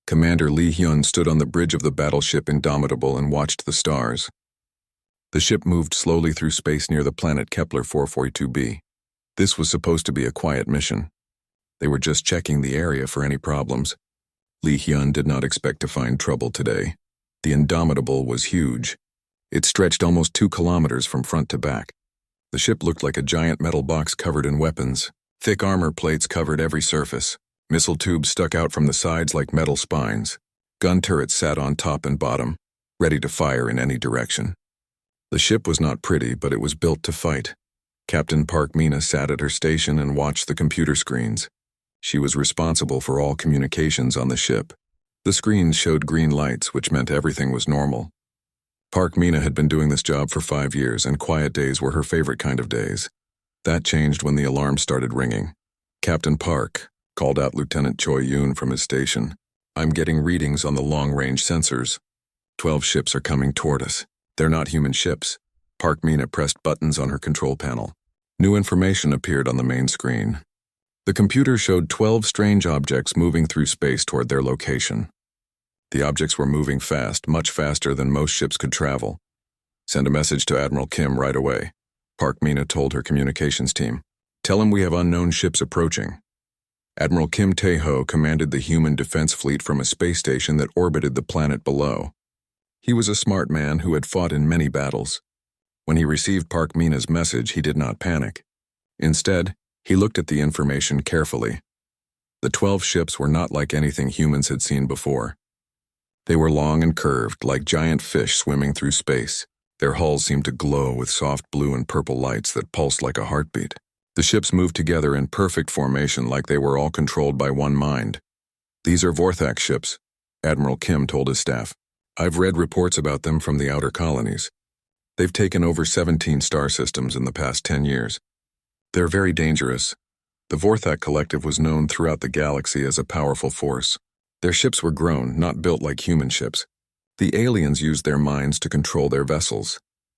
Commander Lee Hyun stood on the bridge of the battleship Indomitable and watched the stars. The ship moved slowly through space near the planet Kepler 442b. This was supposed to be a quiet mission. They were just checking the area for any problems. Lee Hyun did not expect to find trouble today. The Indomitable was huge. It stretched almost 2 kilometers from front to back. The ship looked like a giant metal box covered in weapons. Thick armor plates covered every surface. Missile tubes stuck out from the sides like metal spines. Gun turrets sat on top and bottom, ready to fire in any direction. The ship was not pretty, but it was built to fight. Captain Park Mina sat at her station and watched the computer screens. She was responsible for all communications on the ship. The screens showed green lights, which meant everything was normal. Park Mina had been doing this job for 5 years, and quiet days were her favorite kind of days. That changed when the alarm started ringing. Captain Park called out Lieutenant Choi Yoon from his station. "I'm getting readings on the long-range sensors. 12 ships are coming toward us. They're not human ships." Park Mina pressed buttons on her control panel. New information appeared on the main screen. The computer showed 12 strange objects moving through space toward their location. The objects were moving fast, much faster than most ships could travel. "Send a message to Admiral Kim right away," Park Mina told her communications team. "Tell him we have unknown ships approaching." Admiral Kim Tae-ho commanded the human defense fleet from a space station that orbited the planet below. He was a smart man who had fought in many battles. When he received Park Mina's message, he did not panic. Instead, he looked at the information carefully. The 12 ships were not like anything humans had seen before. They were long and curved, like giant fish swimming through space. Their hulls seemed to glow with soft blue and purple lights that pulsed like a heartbeat. The ships moved together in perfect formation, like they were all controlled by one mind. "These are Vorthak ships," Admiral Kim told his staff. "I've read reports about them from the outer colonies. They've taken over 17 star systems in the past 10 years. They're very dangerous. The Vorthak Collective was known throughout the galaxy as a powerful force. Their ships were grown, not built like human ships. The aliens used their minds to control their vessels,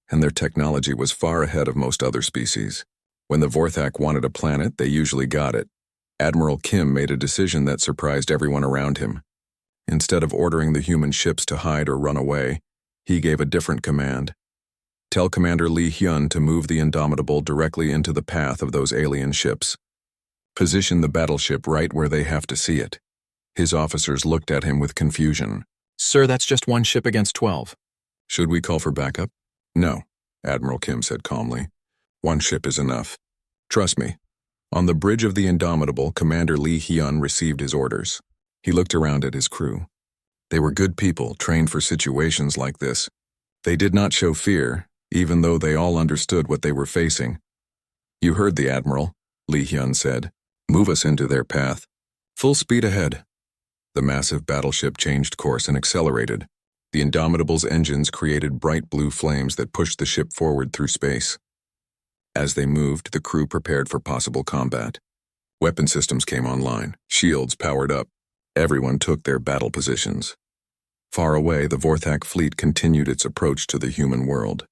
and their technology was far ahead of most other species. When the Vorthak wanted a planet, they usually got it. Admiral Kim made a decision that surprised everyone around him. Instead of ordering the human ships to hide or run away, he gave a different command. "Tell Commander Lee Hyun to move the Indomitable directly into the path of those alien ships. Position the battleship right where they have to see it." His officers looked at him with confusion. "Sir, that's just one ship against 12. "Should we call for backup?" "No," Admiral Kim said calmly. "One ship is enough. Trust me." On the bridge of the Indomitable, Commander Lee Hyun received his orders. He looked around at his crew. They were good people, trained for situations like this. They did not show fear, even though they all understood what they were facing. "You heard the Admiral," Lee Hyun said. "Move us into their path. Full speed ahead." The massive battleship changed course and accelerated. The Indomitable's engines created bright blue flames that pushed the ship forward through space. As they moved, the crew prepared for possible combat. Weapon systems came online, shields powered up. Everyone took their battle positions. Far away, the Vorthak fleet continued its approach to the human world.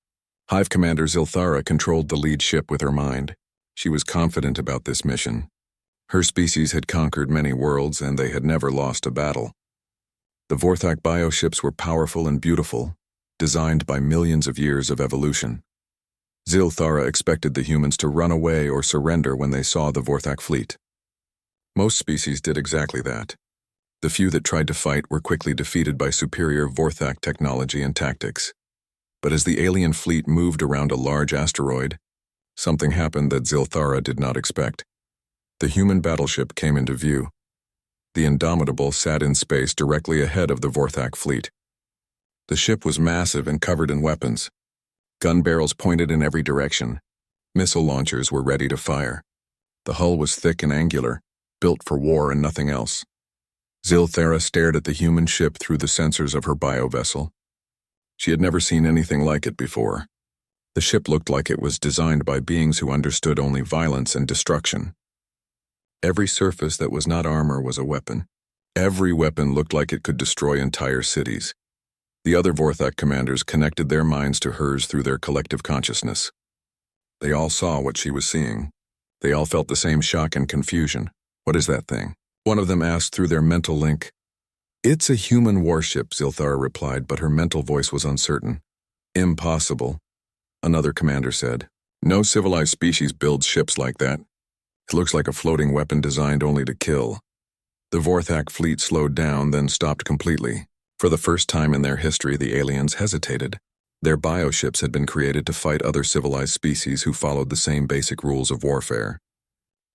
Hive Commander Zilthara controlled the lead ship with her mind. She was confident about this mission. Her species had conquered many worlds, and they had never lost a battle. The Vorthak bioships were powerful and beautiful, designed by millions of years of evolution. Zilthara expected the humans to run away or surrender when they saw the Vorthak fleet. Most species did exactly that. The few that tried to fight were quickly defeated by superior Vorthak technology and tactics. But as the alien fleet moved around a large asteroid, something happened that Zilthara did not expect. The human battleship came into view. The Indomitable sat in space directly ahead of the Vorthak fleet. The ship was massive and covered in weapons. Gun barrels pointed in every direction. Missile launchers were ready to fire. The hull was thick and angular, built for war and nothing else. Zilthara stared at the human ship through the sensors of her biovessel. She had never seen anything like it before. The ship looked like it was designed by beings who understood only violence and destruction. Every surface that was not armor was a weapon. Every weapon looked like it could destroy entire cities. The other Vorthak commanders connected their minds to hers through their collective consciousness. They all saw what she was seeing. They all felt the same shock and confusion. "What is that thing?" one of them asked through their mental link. It's a human warship, Zilthara replied, but her mental voice was uncertain. Impossible, another commander said. No civilized species builds ships like that. It looks like a floating weapon designed only to kill. The Vorthak fleet slowed down, then stopped completely. For the first time in their history, the aliens hesitated. Their bioships had been created to fight other civilized species who followed the same basic rules of warfare.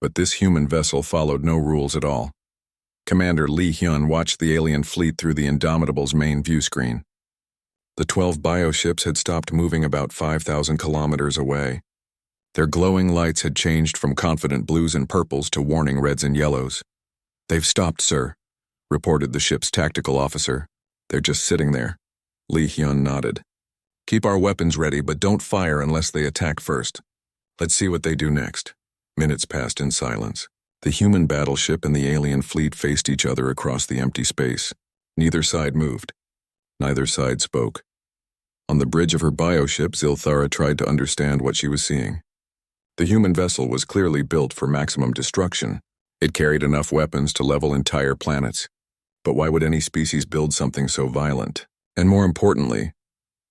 But this human vessel followed no rules at all. Commander Li Hyun watched the alien fleet through the Indomitable's main view screen. The 12 bioships had stopped moving about 5,000 kilometers away. Their glowing lights had changed from confident blues and purples to warning reds and yellows. "They've stopped, sir," reported the ship's tactical officer. "They're just sitting there." Li Hyun nodded. "Keep our weapons ready, but don't fire unless they attack first. Let's see what they do next." Minutes passed in silence. The human battleship and the alien fleet faced each other across the empty space. Neither side moved. Neither side spoke. On the bridge of her bioship, Zilthara tried to understand what she was seeing. The human vessel was clearly built for maximum destruction. It carried enough weapons to level entire planets. But why would any species build something so violent? And more importantly,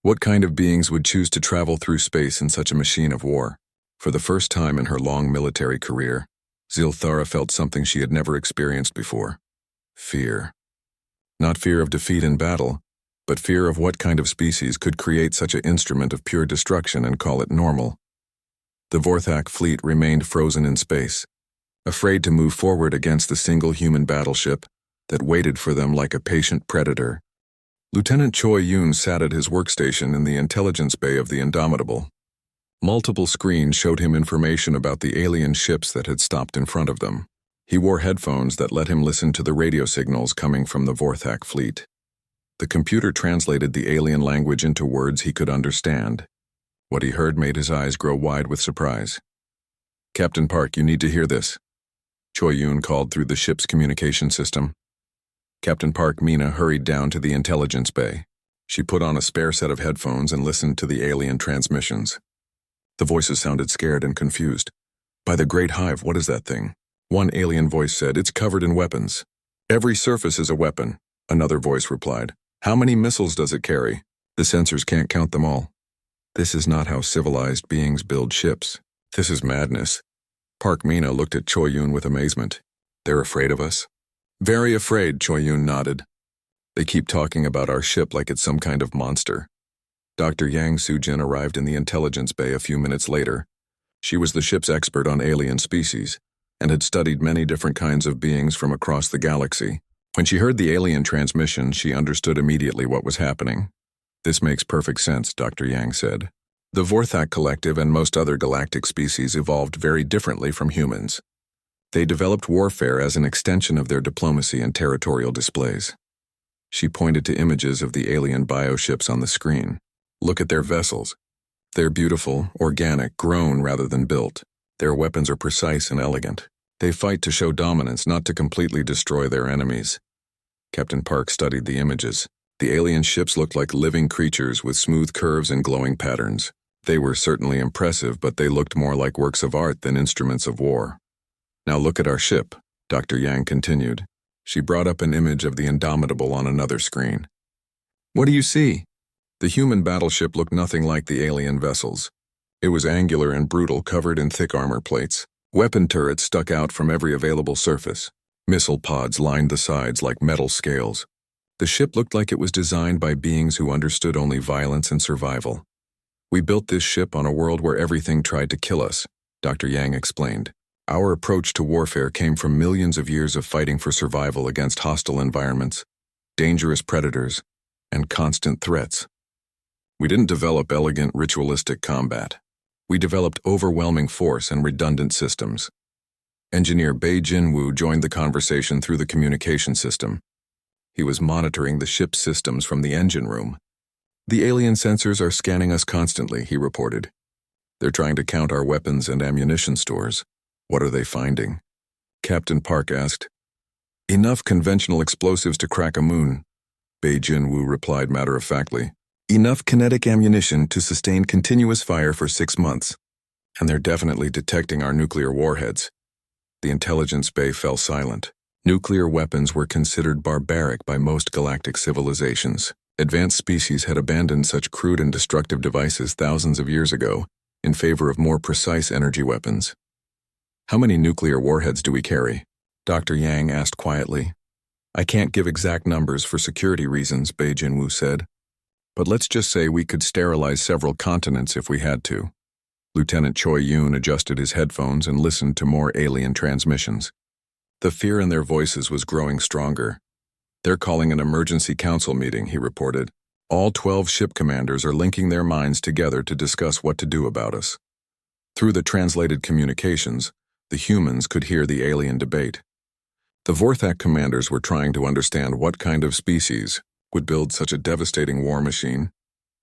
what kind of beings would choose to travel through space in such a machine of war? For the first time in her long military career, Zilthara felt something she had never experienced before. Fear. Not fear of defeat in battle, but fear of what kind of species could create such an instrument of pure destruction and call it normal. The Vorthak fleet remained frozen in space, afraid to move forward against the single human battleship that waited for them like a patient predator. Lieutenant Choi Yoon sat at his workstation in the intelligence bay of the Indomitable. Multiple screens showed him information about the alien ships that had stopped in front of them. He wore headphones that let him listen to the radio signals coming from the Vorthak fleet. The computer translated the alien language into words he could understand. What he heard made his eyes grow wide with surprise. "Captain Park, you need to hear this," Choi Yoon called through the ship's communication system. Captain Park Mina hurried down to the intelligence bay. She put on a spare set of headphones and listened to the alien transmissions. The voices sounded scared and confused. "By the Great Hive, what is that thing?" One alien voice said, "It's covered in weapons." "Every surface is a weapon," another voice replied. "How many missiles does it carry?" "The sensors can't count them all." "This is not how civilized beings build ships. This is madness." Park Mina looked at Choi Yoon with amazement. "They're afraid of us?" "Very afraid," Choi Yoon nodded. "They keep talking about our ship like it's some kind of monster." Dr. Yang Soo-jin arrived in the intelligence bay a few minutes later. She was the ship's expert on alien species, and had studied many different kinds of beings from across the galaxy. When she heard the alien transmission, she understood immediately what was happening. "This makes perfect sense," Dr. Yang said. "The Vorthak Collective and most other galactic species evolved very differently from humans. They developed warfare as an extension of their diplomacy and territorial displays." She pointed to images of the alien bioships on the screen. "Look at their vessels. They're beautiful, organic, grown rather than built. Their weapons are precise and elegant. They fight to show dominance, not to completely destroy their enemies." Captain Park studied the images. The alien ships looked like living creatures with smooth curves and glowing patterns. They were certainly impressive, but they looked more like works of art than instruments of war. "Now look at our ship," Dr. Yang continued. She brought up an image of the Indomitable on another screen. "What do you see?" The human battleship looked nothing like the alien vessels. It was angular and brutal, covered in thick armor plates. Weapon turrets stuck out from every available surface. Missile pods lined the sides like metal scales. The ship looked like it was designed by beings who understood only violence and survival. "We built this ship on a world where everything tried to kill us," Dr. Yang explained. "Our approach to warfare came from millions of years of fighting for survival against hostile environments, dangerous predators, and constant threats. We didn't develop elegant, ritualistic combat. We developed overwhelming force and redundant systems." Engineer Bei Jinwoo joined the conversation through the communication system. He was monitoring the ship's systems from the engine room. "The alien sensors are scanning us constantly," he reported. "They're trying to count our weapons and ammunition stores. What are they finding?" Captain Park asked. "Enough conventional explosives to crack a moon," Bei Jinwoo replied matter-of-factly. "Enough kinetic ammunition to sustain continuous fire for 6 months. And they're definitely detecting our nuclear warheads." The intelligence bay fell silent. Nuclear weapons were considered barbaric by most galactic civilizations. Advanced species had abandoned such crude and destructive devices thousands of years ago in favor of more precise energy weapons. "How many nuclear warheads do we carry?" Dr. Yang asked quietly. "I can't give exact numbers for security reasons," Bei Jinwu said. "But let's just say we could sterilize several continents if we had to." Lieutenant Choi Yoon adjusted his headphones and listened to more alien transmissions. The fear in their voices was growing stronger. "They're calling an emergency council meeting," he reported. "All 12 ship commanders are linking their minds together to discuss what to do about us." Through the translated communications, the humans could hear the alien debate. The Vorthak commanders were trying to understand what kind of species would build such a devastating war machine.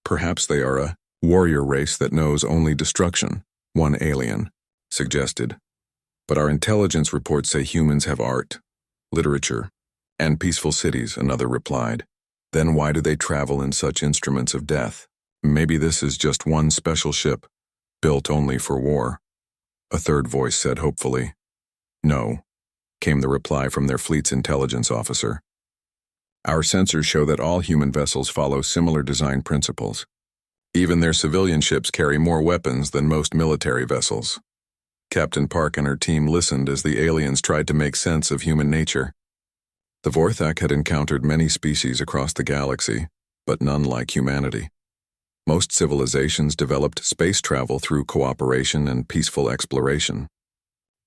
"Perhaps they are a warrior race that knows only destruction," one alien suggested. "But our intelligence reports say humans have art, literature, and peaceful cities," another replied. "Then why do they travel in such instruments of death? Maybe this is just one special ship, built only for war," a third voice said hopefully. "No," came the reply from their fleet's intelligence officer. "Our sensors show that all human vessels follow similar design principles. Even their civilian ships carry more weapons than most military vessels." Captain Park and her team listened as the aliens tried to make sense of human nature. The Vorthak had encountered many species across the galaxy, but none like humanity. Most civilizations developed space travel through cooperation and peaceful exploration.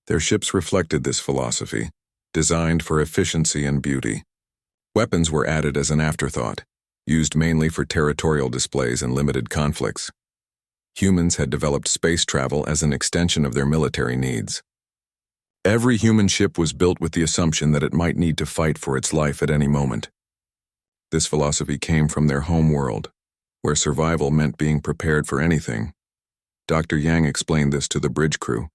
Their ships reflected this philosophy, designed for efficiency and beauty. Weapons were added as an afterthought, used mainly for territorial displays and limited conflicts. Humans had developed space travel as an extension of their military needs. Every human ship was built with the assumption that it might need to fight for its life at any moment. This philosophy came from their home world, where survival meant being prepared for anything. Dr. Yang explained this to the bridge crew.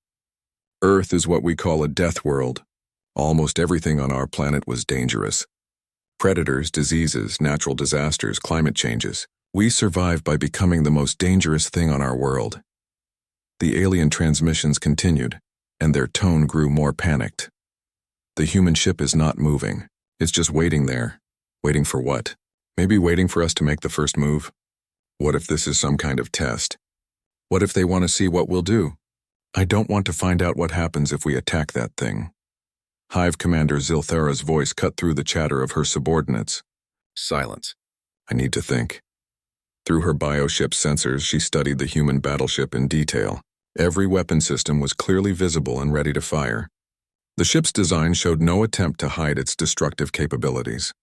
"Earth is what we call a death world. Almost everything on our planet was dangerous. Predators, diseases, natural disasters, climate changes. We survived by becoming the most dangerous thing on our world." The alien transmissions continued, and their tone grew more panicked. "The human ship is not moving. It's just waiting there. Waiting for what? Maybe waiting for us to make the first move? What if this is some kind of test? What if they want to see what we'll do? I don't want to find out what happens if we attack that thing." Hive Commander Zilthara's voice cut through the chatter of her subordinates. "Silence. I need to think." Through her bioship sensors, she studied the human battleship in detail. Every weapon system was clearly visible and ready to fire. The ship's design showed no attempt to hide its destructive capabilities.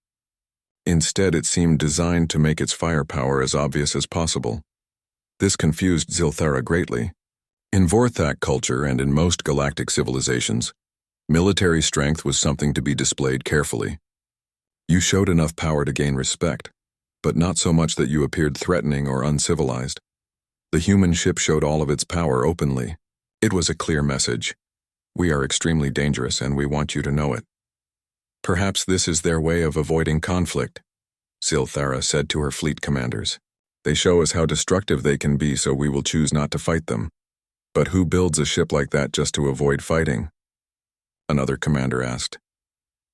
Instead, it seemed designed to make its firepower as obvious as possible. This confused Zilthara greatly. In Vorthak culture and in most galactic civilizations, military strength was something to be displayed carefully. You showed enough power to gain respect, but not so much that you appeared threatening or uncivilized. The human ship showed all of its power openly. It was a clear message. "We are extremely dangerous and we want you to know it." "Perhaps this is their way of avoiding conflict," Zilthara said to her fleet commanders. "They show us how destructive they can be, so we will choose not to fight them. But who builds a ship like that just to avoid fighting?" Another commander asked.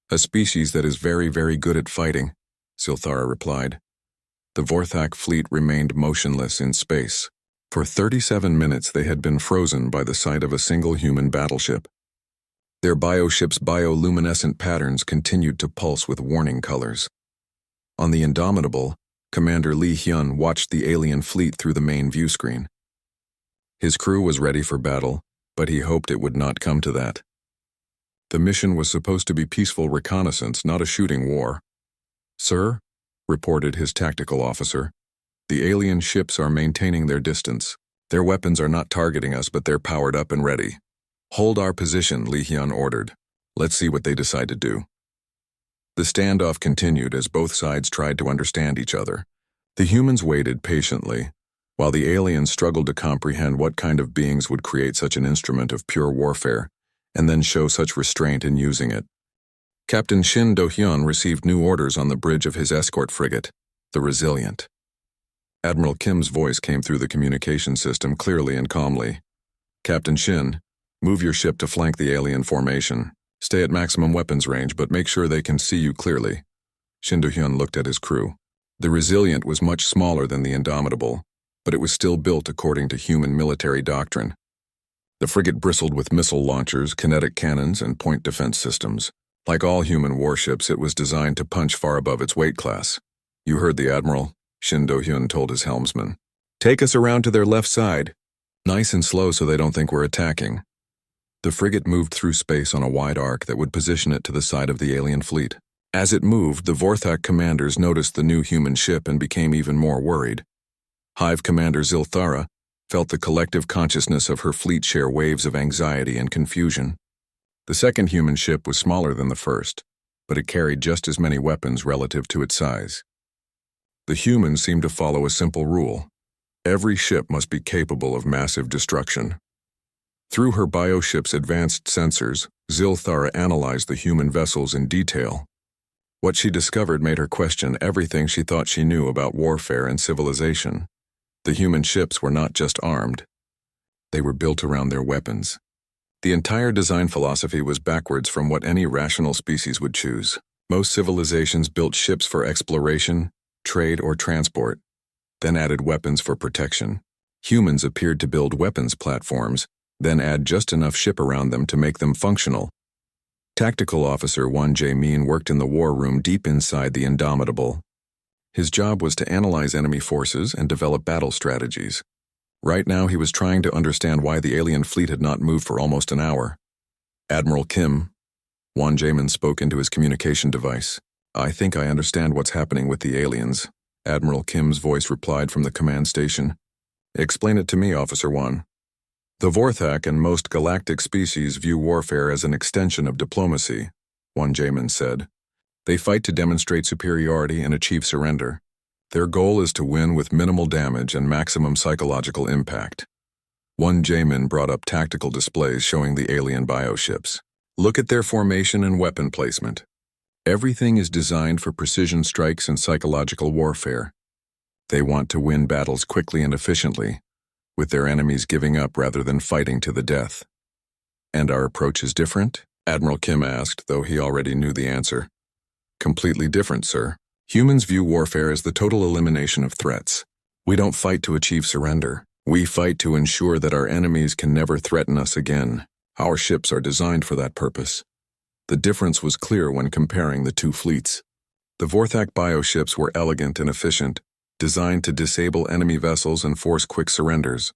"A species that is very, very good at fighting," Zilthara replied. The Vorthak fleet remained motionless in space. For 37 minutes they had been frozen by the sight of a single human battleship. Their bioship's bioluminescent patterns continued to pulse with warning colors. On the Indomitable, Commander Lee Hyun watched the alien fleet through the main view screen. His crew was ready for battle, but he hoped it would not come to that. The mission was supposed to be peaceful reconnaissance, not a shooting war. "Sir," reported his tactical officer, "the alien ships are maintaining their distance. Their weapons are not targeting us, but they're powered up and ready. Hold our position," Lee Hyun ordered. "Let's see what they decide to do." The standoff continued as both sides tried to understand each other. The humans waited patiently, while the aliens struggled to comprehend what kind of beings would create such an instrument of pure warfare, and then show such restraint in using it. Captain Shin Do-hyun received new orders on the bridge of his escort frigate, the Resilient. Admiral Kim's voice came through the communication system clearly and calmly. "Captain Shin, move your ship to flank the alien formation. Stay at maximum weapons range, but make sure they can see you clearly. Shin Do-hyun looked at his crew. The Resilient was much smaller than the Indomitable, but it was still built according to human military doctrine. The frigate bristled with missile launchers, kinetic cannons, and point defense systems. Like all human warships, it was designed to punch far above its weight class. You heard the Admiral, Shin Do-hyun told his helmsman. Take us around to their left side. Nice and slow so they don't think we're attacking. The frigate moved through space on a wide arc that would position it to the side of the alien fleet. As it moved, the Vorthak commanders noticed the new human ship and became even more worried. Hive Commander Zilthara felt the collective consciousness of her fleet share waves of anxiety and confusion. The second human ship was smaller than the first, but it carried just as many weapons relative to its size. The humans seemed to follow a simple rule. Every ship must be capable of massive destruction. Through her bioship's advanced sensors, Zilthara analyzed the human vessels in detail. What she discovered made her question everything she thought she knew about warfare and civilization. The human ships were not just armed. They were built around their weapons. The entire design philosophy was backwards from what any rational species would choose. Most civilizations built ships for exploration, trade, or transport, then added weapons for protection. Humans appeared to build weapons platforms, then add just enough ship around them to make them functional. Tactical Officer Won Jae-min worked in the war room deep inside the Indomitable. His job was to analyze enemy forces and develop battle strategies. Right now he was trying to understand why the alien fleet had not moved for almost an hour. Admiral Kim, Won Jae-min spoke into his communication device. I think I understand what's happening with the aliens. Admiral Kim's voice replied from the command station. Explain it to me, Officer Won. The Vorthak and most galactic species view warfare as an extension of diplomacy, Won Jae-min said. They fight to demonstrate superiority and achieve surrender. Their goal is to win with minimal damage and maximum psychological impact. Won Jae-min brought up tactical displays showing the alien bioships. Look at their formation and weapon placement. Everything is designed for precision strikes and psychological warfare. They want to win battles quickly and efficiently, with their enemies giving up rather than fighting to the death. And our approach is different? Admiral Kim asked, though he already knew the answer. Completely different, sir. Humans view warfare as the total elimination of threats. We don't fight to achieve surrender. We fight to ensure that our enemies can never threaten us again. Our ships are designed for that purpose. The difference was clear when comparing the two fleets. The Vorthak bioships were elegant and efficient, designed to disable enemy vessels and force quick surrenders.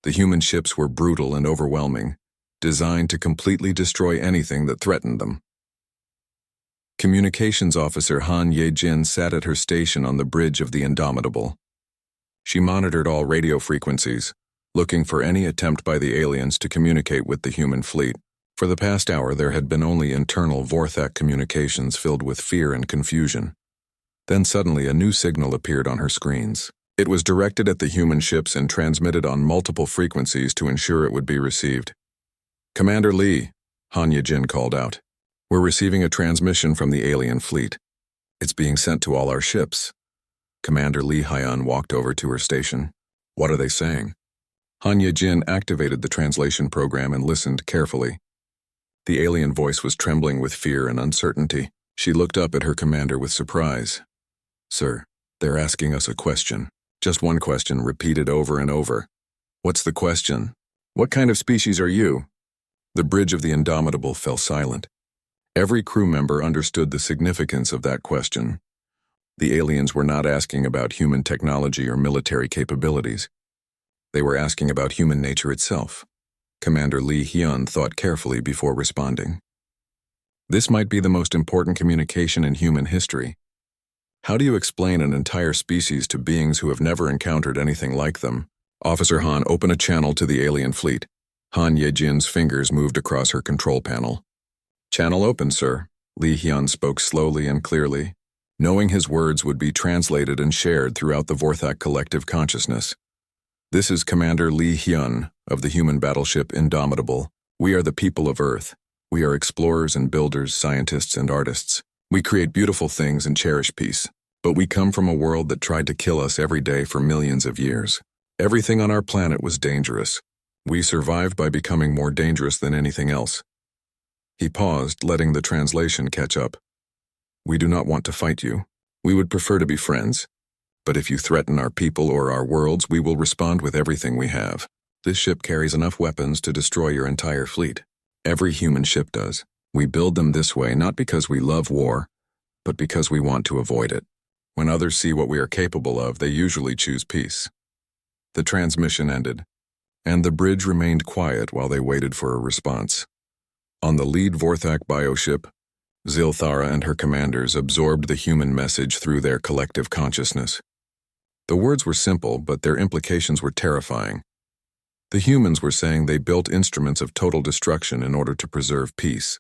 The human ships were brutal and overwhelming, designed to completely destroy anything that threatened them. Communications Officer Han Ye-jin sat at her station on the bridge of the Indomitable. She monitored all radio frequencies, looking for any attempt by the aliens to communicate with the human fleet. For the past hour, there had been only internal Vorthak communications filled with fear and confusion. Then suddenly a new signal appeared on her screens. It was directed at the human ships and transmitted on multiple frequencies to ensure it would be received. Commander Lee, Han Ye-jin called out. We're receiving a transmission from the alien fleet. It's being sent to all our ships. Commander Lee Hyun walked over to her station. What are they saying? Han Ye-jin activated the translation program and listened carefully. The alien voice was trembling with fear and uncertainty. She looked up at her commander with surprise. Sir, they're asking us a question. Just one question repeated over and over. What's the question? What kind of species are you? The bridge of the Indomitable fell silent. Every crew member understood the significance of that question. The aliens were not asking about human technology or military capabilities. They were asking about human nature itself. Commander Lee Hyun thought carefully before responding. This might be the most important communication in human history. How do you explain an entire species to beings who have never encountered anything like them? Officer Han, open a channel to the alien fleet. Han Ye-jin's fingers moved across her control panel. Channel open, sir. Lee Hyun spoke slowly and clearly, knowing his words would be translated and shared throughout the Vorthak collective consciousness. This is Commander Lee Hyun of the human battleship Indomitable. We are the people of Earth. We are explorers and builders, scientists and artists. We create beautiful things and cherish peace. But we come from a world that tried to kill us every day for millions of years. Everything on our planet was dangerous. We survived by becoming more dangerous than anything else. He paused, letting the translation catch up. We do not want to fight you. We would prefer to be friends. But if you threaten our people or our worlds, we will respond with everything we have. This ship carries enough weapons to destroy your entire fleet. Every human ship does. We build them this way not because we love war, but because we want to avoid it. When others see what we are capable of, they usually choose peace. The transmission ended, and the bridge remained quiet while they waited for a response. On the lead Vorthak bioship, Zilthara and her commanders absorbed the human message through their collective consciousness. The words were simple, but their implications were terrifying. The humans were saying they built instruments of total destruction in order to preserve peace.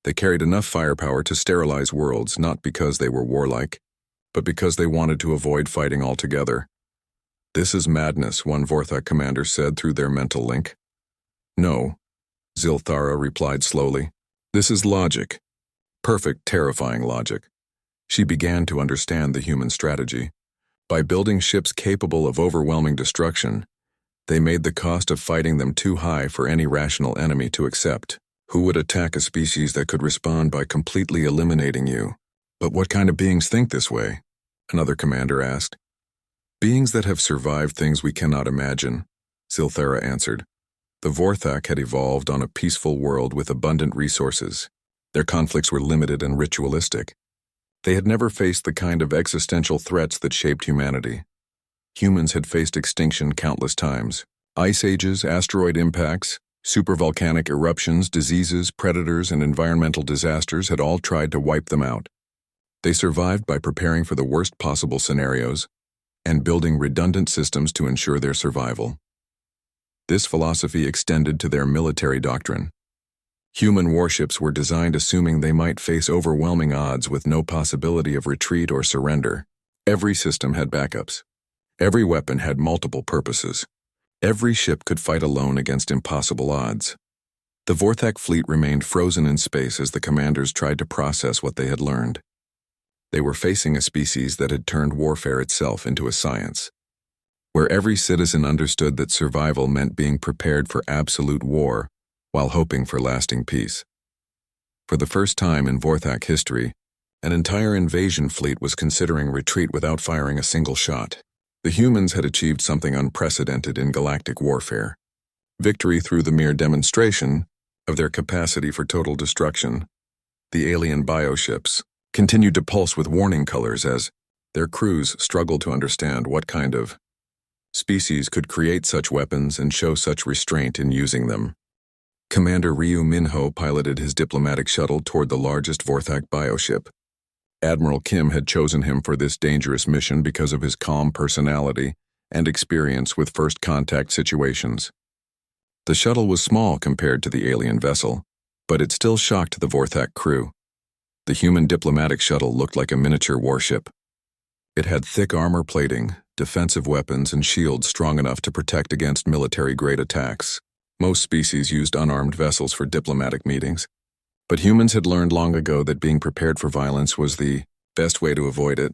They carried enough firepower to sterilize worlds, not because they were warlike, but because they wanted to avoid fighting altogether. This is madness, one Vorthak commander said through their mental link. No, Zilthara replied slowly. This is logic. Perfect, terrifying logic. She began to understand the human strategy. By building ships capable of overwhelming destruction, they made the cost of fighting them too high for any rational enemy to accept. Who would attack a species that could respond by completely eliminating you? But what kind of beings think this way? Another commander asked. Beings that have survived things we cannot imagine, Zilthara answered. The Vorthak had evolved on a peaceful world with abundant resources. Their conflicts were limited and ritualistic. They had never faced the kind of existential threats that shaped humanity. Humans had faced extinction countless times. Ice ages, asteroid impacts, supervolcanic eruptions, diseases, predators, and environmental disasters had all tried to wipe them out. They survived by preparing for the worst possible scenarios and building redundant systems to ensure their survival. This philosophy extended to their military doctrine. Human warships were designed assuming they might face overwhelming odds with no possibility of retreat or surrender. Every system had backups. Every weapon had multiple purposes. Every ship could fight alone against impossible odds. The Vorthak fleet remained frozen in space as the commanders tried to process what they had learned. They were facing a species that had turned warfare itself into a science, where every citizen understood that survival meant being prepared for absolute war while hoping for lasting peace. For the first time in Vorthak history, an entire invasion fleet was considering retreat without firing a single shot. The humans had achieved something unprecedented in galactic warfare. Victory through the mere demonstration of their capacity for total destruction. The alien bioships continued to pulse with warning colors as their crews struggled to understand what kind of species could create such weapons and show such restraint in using them. Commander Ryu Minho piloted his diplomatic shuttle toward the largest Vorthak bioship. Admiral Kim had chosen him for this dangerous mission because of his calm personality and experience with first contact situations. The shuttle was small compared to the alien vessel, but it still shocked the Vorthak crew. The human diplomatic shuttle looked like a miniature warship. It had thick armor plating, defensive weapons, and shields strong enough to protect against military-grade attacks. Most species used unarmed vessels for diplomatic meetings, but humans had learned long ago that being prepared for violence was the best way to avoid it.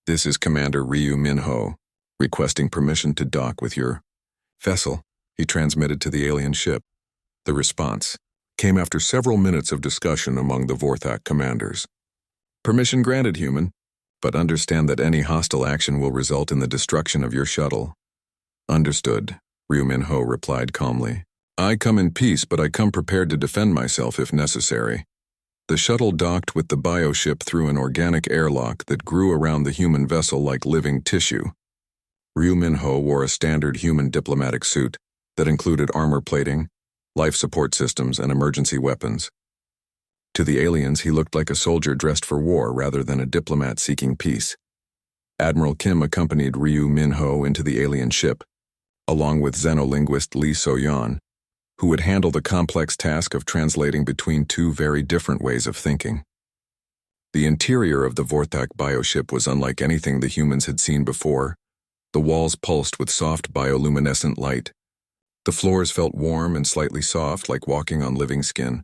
This is Commander Ryu Minho, requesting permission to dock with your vessel, he transmitted to the alien ship. The response came after several minutes of discussion among the Vorthak commanders. Permission granted, human, but understand that any hostile action will result in the destruction of your shuttle. Understood, Ryu Minho replied calmly. I come in peace, but I come prepared to defend myself if necessary. The shuttle docked with the bioship through an organic airlock that grew around the human vessel like living tissue. Ryu Minho wore a standard human diplomatic suit that included armor plating, life support systems, and emergency weapons. To the aliens, he looked like a soldier dressed for war rather than a diplomat seeking peace. Admiral Kim accompanied Ryu Minho into the alien ship, along with xenolinguist Lee So-yeon, who would handle the complex task of translating between two very different ways of thinking. The interior of the Vorthak bioship was unlike anything the humans had seen before. The walls pulsed with soft bioluminescent light. The floors felt warm and slightly soft, like walking on living skin.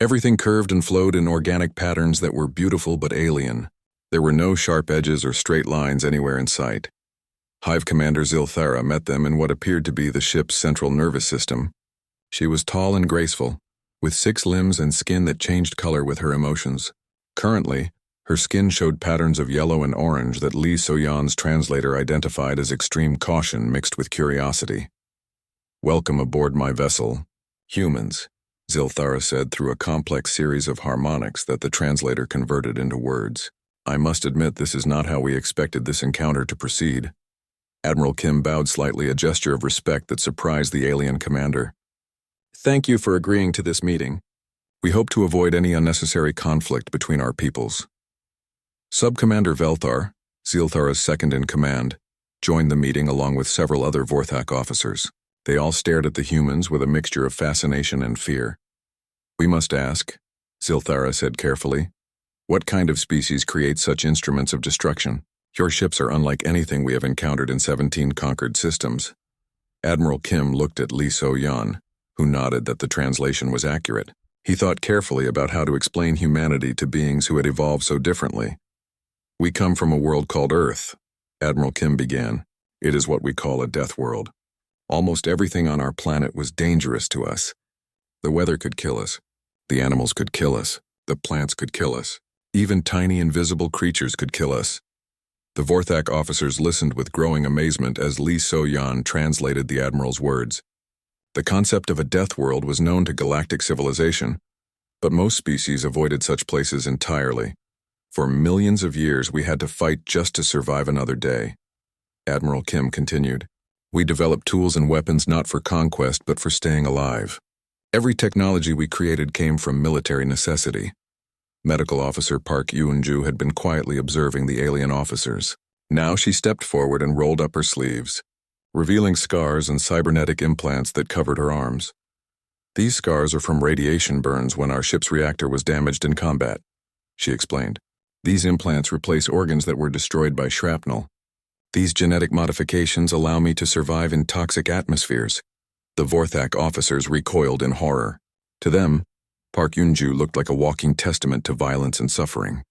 Everything curved and flowed in organic patterns that were beautiful but alien. There were no sharp edges or straight lines anywhere in sight. Hive Commander Zilthara met them in what appeared to be the ship's central nervous system. She was tall and graceful, with 6 limbs and skin that changed color with her emotions. Currently, her skin showed patterns of yellow and orange that Lee So-yeon's translator identified as extreme caution mixed with curiosity. "Welcome aboard my vessel, humans," Zilthara said through a complex series of harmonics that the translator converted into words. "I must admit this is not how we expected this encounter to proceed." Admiral Kim bowed slightly, a gesture of respect that surprised the alien commander. "Thank you for agreeing to this meeting. We hope to avoid any unnecessary conflict between our peoples." Sub-Commander Velthar, Zilthara's second-in-command, joined the meeting along with several other Vorthak officers. They all stared at the humans with a mixture of fascination and fear. "We must ask," Zilthara said carefully, "what kind of species creates such instruments of destruction? Your ships are unlike anything we have encountered in 17 conquered systems." Admiral Kim looked at Lee So-yeon, who nodded that the translation was accurate. He thought carefully about how to explain humanity to beings who had evolved so differently. "We come from a world called Earth," Admiral Kim began. "It is what we call a death world. Almost everything on our planet was dangerous to us. The weather could kill us. The animals could kill us. The plants could kill us. Even tiny invisible creatures could kill us." The Vorthak officers listened with growing amazement as Lee So-yeon translated the Admiral's words. The concept of a death world was known to galactic civilization, but most species avoided such places entirely. For millions of years we had to fight just to survive another day. Admiral Kim continued. "We developed tools and weapons not for conquest but for staying alive. Every technology we created came from military necessity." Medical Officer Park Yoon-ju had been quietly observing the alien officers. Now she stepped forward and rolled up her sleeves, revealing scars and cybernetic implants that covered her arms. "These scars are from radiation burns when our ship's reactor was damaged in combat," she explained. "These implants replace organs that were destroyed by shrapnel. These genetic modifications allow me to survive in toxic atmospheres." The Vorthak officers recoiled in horror. To them, Park Yoon-ju looked like a walking testament to violence and suffering.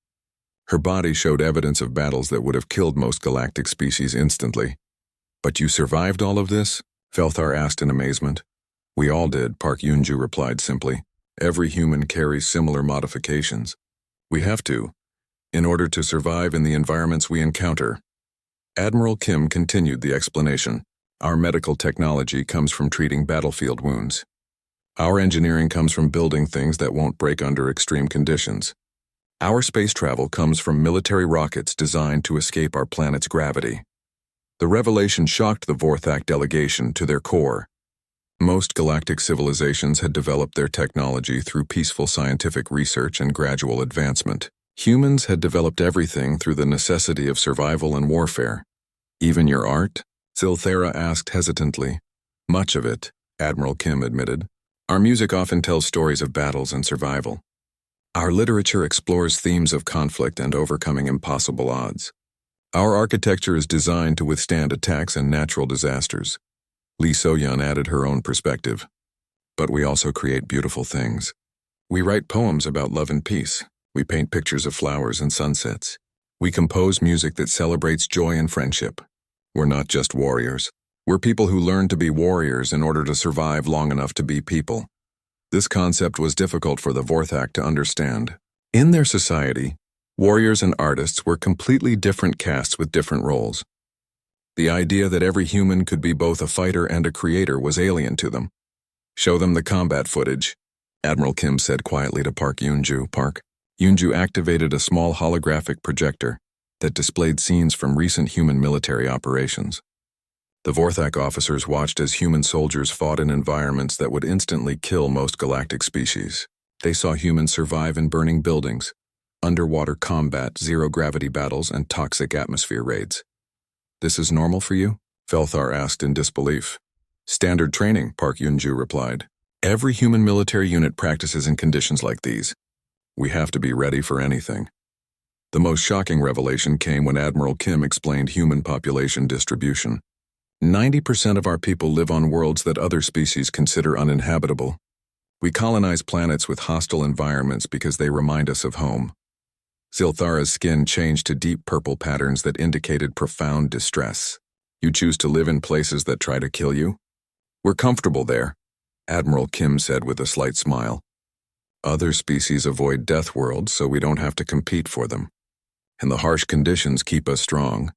Her body showed evidence of battles that would have killed most galactic species instantly. "But you survived all of this?" Velthar asked in amazement. "We all did," Park Yoon-ju replied simply. "Every human carries similar modifications. We have to, in order to survive in the environments we encounter." Admiral Kim continued the explanation. "Our medical technology comes from treating battlefield wounds. Our engineering comes from building things that won't break under extreme conditions. Our space travel comes from military rockets designed to escape our planet's gravity." The revelation shocked the Vorthak delegation to their core. Most galactic civilizations had developed their technology through peaceful scientific research and gradual advancement. Humans had developed everything through the necessity of survival and warfare. "Even your art?" Zilthara asked hesitantly. "Much of it," Admiral Kim admitted. "Our music often tells stories of battles and survival. Our literature explores themes of conflict and overcoming impossible odds. Our architecture is designed to withstand attacks and natural disasters." Lee So-yeon added her own perspective. "But we also create beautiful things. We write poems about love and peace. We paint pictures of flowers and sunsets. We compose music that celebrates joy and friendship. We're not just warriors. We're people who learn to be warriors in order to survive long enough to be people." This concept was difficult for the Vorthak to understand. In their society, warriors and artists were completely different castes with different roles. The idea that every human could be both a fighter and a creator was alien to them. "Show them the combat footage," Admiral Kim said quietly to Park Yoon-ju. Park Yoon-ju activated a small holographic projector that displayed scenes from recent human military operations. The Vorthak officers watched as human soldiers fought in environments that would instantly kill most galactic species. They saw humans survive in burning buildings, underwater combat, zero-gravity battles, and toxic atmosphere raids. "This is normal for you?" Velthar asked in disbelief. "Standard training," Park Yoon-ju replied. "Every human military unit practices in conditions like these. We have to be ready for anything." The most shocking revelation came when Admiral Kim explained human population distribution. 90% of our people live on worlds that other species consider uninhabitable. We colonize planets with hostile environments because they remind us of home. Zilthara's skin changed to deep purple patterns that indicated profound distress. "You choose to live in places that try to kill you?" "We're comfortable there," Admiral Kim said with a slight smile. Other species avoid death worlds so we don't have to compete for them. And the harsh conditions keep us strong.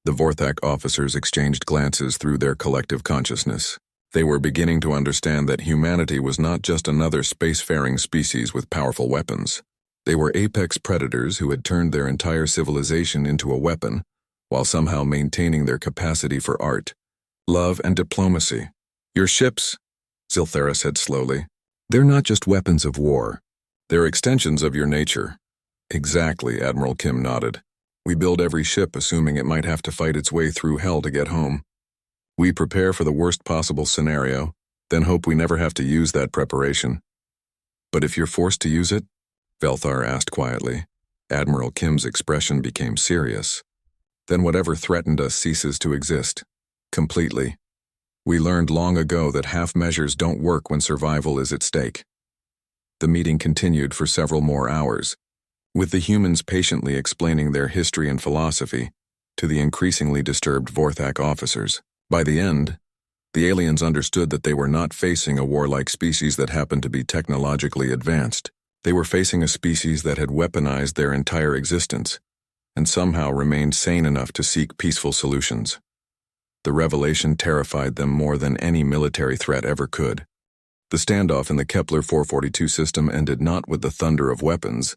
The Vorthak officers exchanged glances through their collective consciousness. They were beginning to understand that humanity was not just another spacefaring species with powerful weapons. They were apex predators who had turned their entire civilization into a weapon, while somehow maintaining their capacity for art, love, and diplomacy. Your ships, Zilthara said slowly, they're not just weapons of war. They're extensions of your nature. Exactly, Admiral Kim nodded. We build every ship assuming it might have to fight its way through hell to get home. We prepare for the worst possible scenario, then hope we never have to use that preparation. But if you're forced to use it? Velthar asked quietly. Admiral Kim's expression became serious. Then whatever threatened us ceases to exist. Completely. We learned long ago that half measures don't work when survival is at stake. The meeting continued for several more hours, with the humans patiently explaining their history and philosophy to the increasingly disturbed Vorthak officers. By the end, the aliens understood that they were not facing a warlike species that happened to be technologically advanced. They were facing a species that had weaponized their entire existence and somehow remained sane enough to seek peaceful solutions. The revelation terrified them more than any military threat ever could. The standoff in the Kepler 442 system ended not with the thunder of weapons,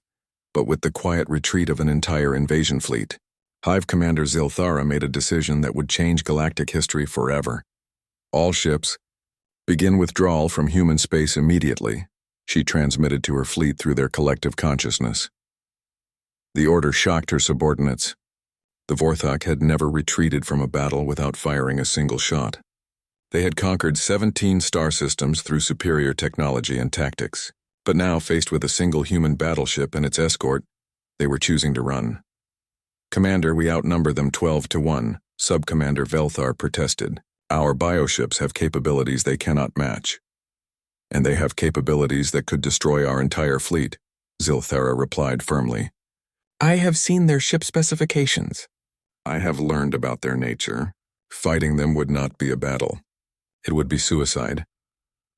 but with the quiet retreat of an entire invasion fleet. Hive Commander Zilthara made a decision that would change galactic history forever. All ships, begin withdrawal from human space immediately, she transmitted to her fleet through their collective consciousness. The order shocked her subordinates. The Vorthak had never retreated from a battle without firing a single shot. They had conquered 17 star systems through superior technology and tactics, but now faced with a single human battleship and its escort, they were choosing to run. Commander, we outnumber them 12-1, Sub-Commander Velthar protested. Our bioships have capabilities they cannot match. And they have capabilities that could destroy our entire fleet, Zilthara replied firmly. I have seen their ship specifications. I have learned about their nature. Fighting them would not be a battle. It would be suicide.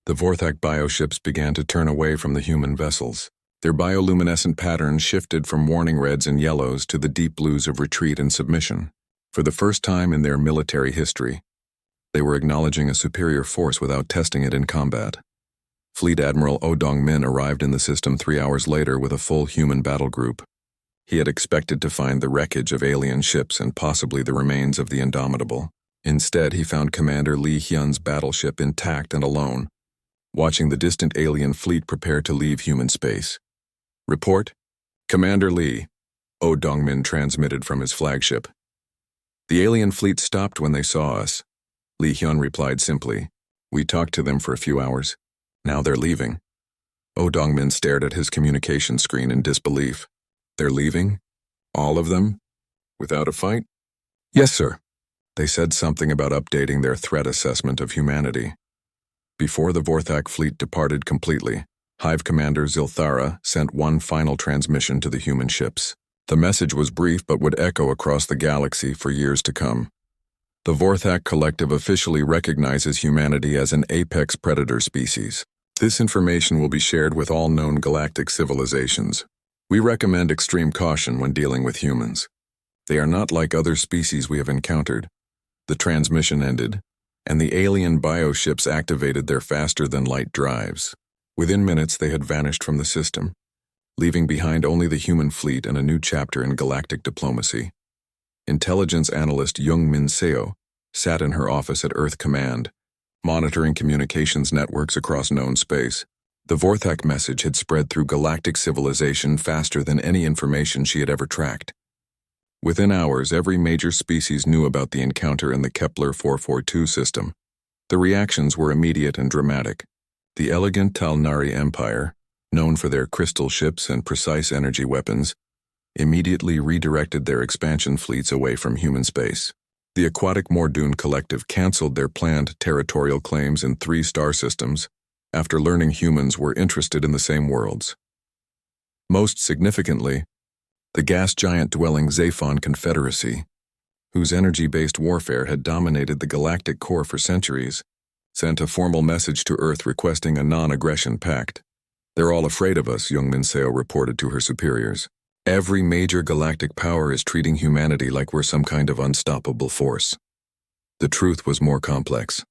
The Vorthak bioships began to turn away from the human vessels. Their bioluminescent patterns shifted from warning reds and yellows to the deep blues of retreat and submission. For the first time in their military history, they were acknowledging a superior force without testing it in combat. Fleet Admiral Oh Dong-min arrived in the system 3 hours later with a full human battle group. He had expected to find the wreckage of alien ships and possibly the remains of the Indomitable. Instead, he found Commander Lee Hyun's battleship intact and alone, watching the distant alien fleet prepare to leave human space. Report? Commander Lee, Oh Dong-min transmitted from his flagship. The alien fleet stopped when they saw us. Lee Hyun replied simply. We talked to them for a few hours. Now they're leaving. Oh Dong-min stared at his communication screen in disbelief. They're leaving? All of them? Without a fight? Yes, sir. They said something about updating their threat assessment of humanity. Before the Vorthak fleet departed completely, Hive Commander Zilthara sent one final transmission to the human ships. The message was brief but would echo across the galaxy for years to come. The Vorthak Collective officially recognizes humanity as an apex predator species. This information will be shared with all known galactic civilizations. We recommend extreme caution when dealing with humans. They are not like other species we have encountered. The transmission ended, and the alien bioships activated their faster-than-light drives. Within minutes, they had vanished from the system, leaving behind only the human fleet and a new chapter in galactic diplomacy. Intelligence analyst Jung Min Seo sat in her office at Earth Command, monitoring communications networks across known space. The Vorthak message had spread through galactic civilization faster than any information she had ever tracked. Within hours, every major species knew about the encounter in the Kepler 442 system. The reactions were immediate and dramatic. The elegant Talnari Empire, known for their crystal ships and precise energy weapons, immediately redirected their expansion fleets away from human space. The aquatic Mordoon Collective canceled their planned territorial claims in 3 star systems after learning humans were interested in the same worlds. Most significantly, the gas giant dwelling Zaphon Confederacy, whose energy-based warfare had dominated the galactic core for centuries, sent a formal message to Earth requesting a non-aggression pact. They're all afraid of us, Young Minseo reported to her superiors. Every major galactic power is treating humanity like we're some kind of unstoppable force. The truth was more complex.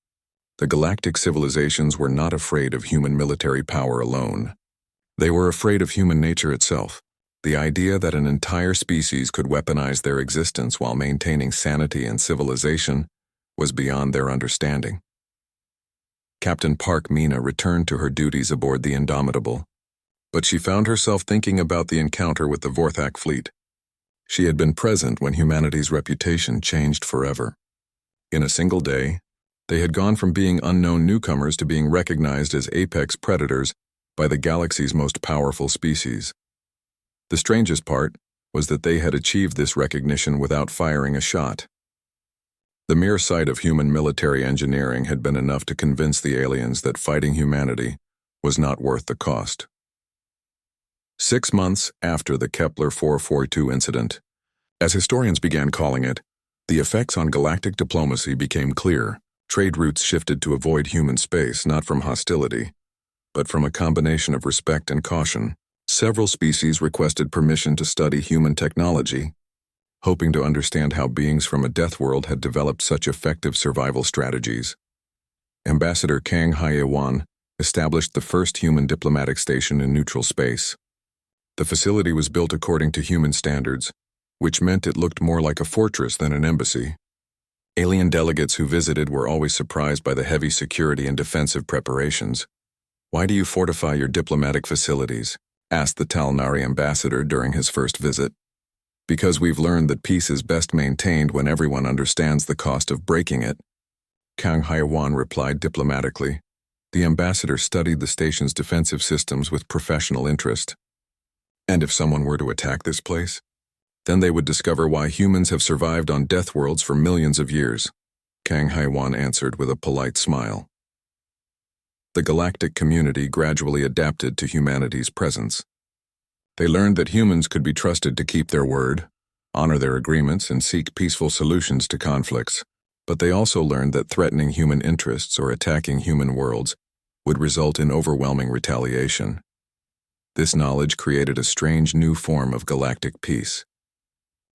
The galactic civilizations were not afraid of human military power alone. They were afraid of human nature itself. The idea that an entire species could weaponize their existence while maintaining sanity and civilization was beyond their understanding. Captain Park Mina returned to her duties aboard the Indomitable, but she found herself thinking about the encounter with the Vorthak fleet. She had been present when humanity's reputation changed forever. In a single day, they had gone from being unknown newcomers to being recognized as apex predators by the galaxy's most powerful species. The strangest part was that they had achieved this recognition without firing a shot. The mere sight of human military engineering had been enough to convince the aliens that fighting humanity was not worth the cost. 6 months after the Kepler 442 incident, as historians began calling it, the effects on galactic diplomacy became clear. Trade routes shifted to avoid human space, not from hostility, but from a combination of respect and caution. Several species requested permission to study human technology, hoping to understand how beings from a death world had developed such effective survival strategies. Ambassador Kang Hyewan established the first human diplomatic station in neutral space. The facility was built according to human standards, which meant it looked more like a fortress than an embassy. Alien delegates who visited were always surprised by the heavy security and defensive preparations. "Why do you fortify your diplomatic facilities?" asked the Talnari ambassador during his first visit. "Because we've learned that peace is best maintained when everyone understands the cost of breaking it," Kang Hyewan replied diplomatically. The ambassador studied the station's defensive systems with professional interest. "And if someone were to attack this place? Then they would discover why humans have survived on death worlds for millions of years," Kang Hyewan answered with a polite smile. The galactic community gradually adapted to humanity's presence. They learned that humans could be trusted to keep their word, honor their agreements, and seek peaceful solutions to conflicts. But they also learned that threatening human interests or attacking human worlds would result in overwhelming retaliation. This knowledge created a strange new form of galactic peace.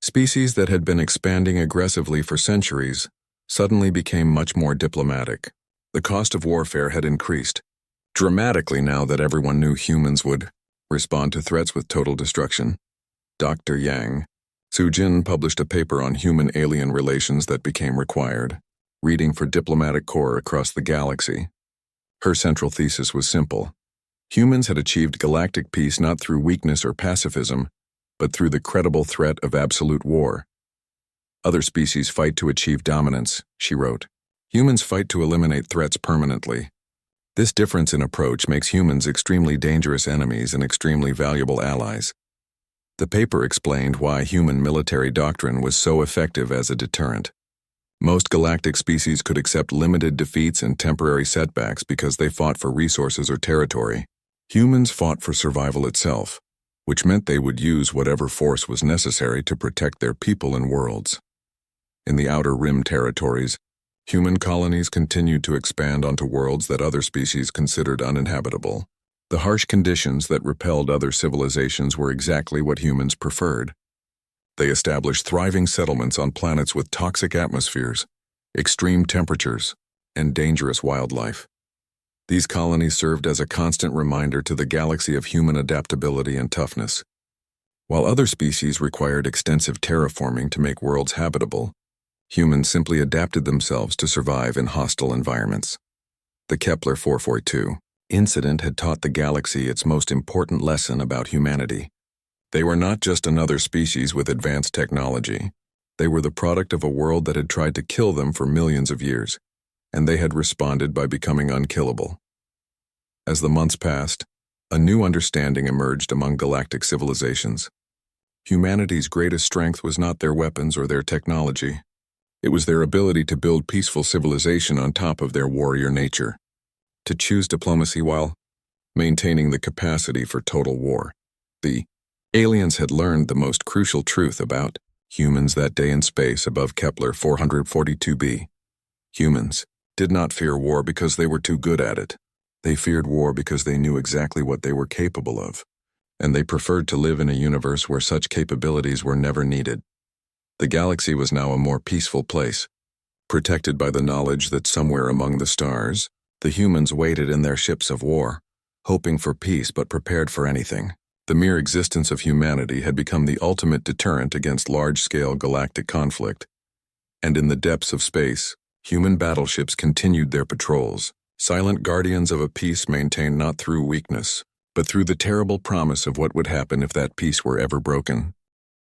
Species that had been expanding aggressively for centuries suddenly became much more diplomatic. The cost of warfare had increased dramatically now that everyone knew humans would respond to threats with total destruction. Dr. Yang Sujin published a paper on human-alien relations that became required reading for diplomatic corps across the galaxy. Her central thesis was simple. Humans had achieved galactic peace not through weakness or pacifism, but through the credible threat of absolute war. "Other species fight to achieve dominance," she wrote. "Humans fight to eliminate threats permanently. This difference in approach makes humans extremely dangerous enemies and extremely valuable allies." The paper explained why human military doctrine was so effective as a deterrent. Most galactic species could accept limited defeats and temporary setbacks because they fought for resources or territory. Humans fought for survival itself, which meant they would use whatever force was necessary to protect their people and worlds. In the Outer Rim territories, human colonies continued to expand onto worlds that other species considered uninhabitable. The harsh conditions that repelled other civilizations were exactly what humans preferred. They established thriving settlements on planets with toxic atmospheres, extreme temperatures, and dangerous wildlife. These colonies served as a constant reminder to the galaxy of human adaptability and toughness. While other species required extensive terraforming to make worlds habitable, humans simply adapted themselves to survive in hostile environments. The Kepler 442 incident had taught the galaxy its most important lesson about humanity. They were not just another species with advanced technology. They were the product of a world that had tried to kill them for millions of years, and they had responded by becoming unkillable. As the months passed, a new understanding emerged among galactic civilizations. Humanity's greatest strength was not their weapons or their technology. It was their ability to build peaceful civilization on top of their warrior nature, to choose diplomacy while maintaining the capacity for total war. The aliens had learned the most crucial truth about humans that day in space above Kepler 442b. Humans did not fear war because they were too good at it. They feared war because they knew exactly what they were capable of, and they preferred to live in a universe where such capabilities were never needed. The galaxy was now a more peaceful place, protected by the knowledge that somewhere among the stars, the humans waited in their ships of war, hoping for peace but prepared for anything. The mere existence of humanity had become the ultimate deterrent against large-scale galactic conflict, and in the depths of space, human battleships continued their patrols, silent guardians of a peace maintained not through weakness, but through the terrible promise of what would happen if that peace were ever broken.